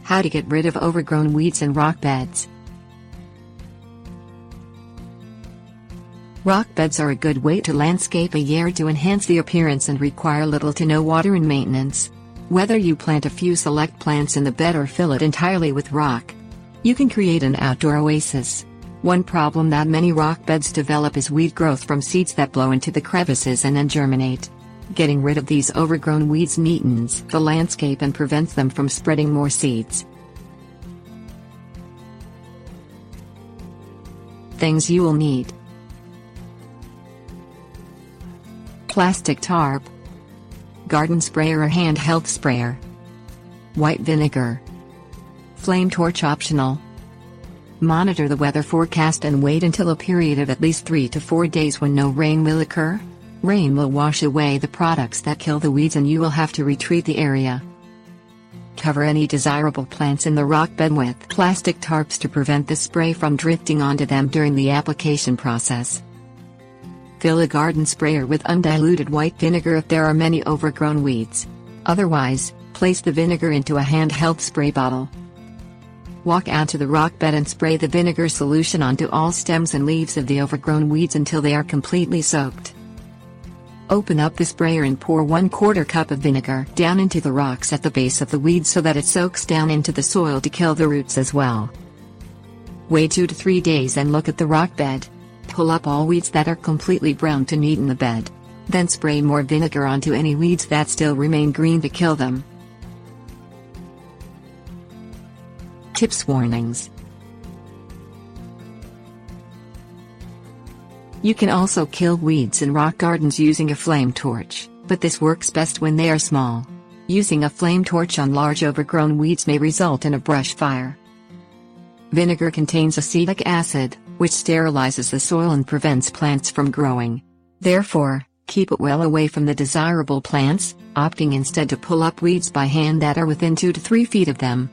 How to get rid of overgrown weeds in rock beds. Rock beds are a good way to landscape a yard to enhance the appearance and require little to no water and maintenance. Whether you plant a few select plants in the bed or fill it entirely with rock, you can create an outdoor oasis. One problem that many rock beds develop is weed growth from seeds that blow into the crevices and then germinate. Getting rid of these overgrown weeds neatens the landscape and prevents them from spreading more seeds. Things you will need: plastic tarp, garden sprayer or handheld sprayer, white vinegar, flame torch optional. Monitor the weather forecast and wait until a period of at least 3 to 4 days when no rain will occur. Rain will wash away the products that kill the weeds and you will have to retreat the area. Cover any desirable plants in the rock bed with plastic tarps to prevent the spray from drifting onto them during the application process. Fill a garden sprayer with undiluted white vinegar if there are many overgrown weeds. Otherwise, place the vinegar into a handheld spray bottle. Walk out to the rock bed and spray the vinegar solution onto all stems and leaves of the overgrown weeds until they are completely soaked. Open up the sprayer and pour 1/4 cup of vinegar down into the rocks at the base of the weeds so that it soaks down into the soil to kill the roots as well. Wait 2 to 3 days and look at the rock bed. Pull up all weeds that are completely brown to neaten the bed. Then spray more vinegar onto any weeds that still remain green to kill them. Tips: warnings. You can also kill weeds in rock gardens using a flame torch, but this works best when they are small. Using a flame torch on large overgrown weeds may result in a brush fire. Vinegar contains acetic acid, which sterilizes the soil and prevents plants from growing. Therefore, keep it well away from the desirable plants, opting instead to pull up weeds by hand that are within 2 to 3 feet of them.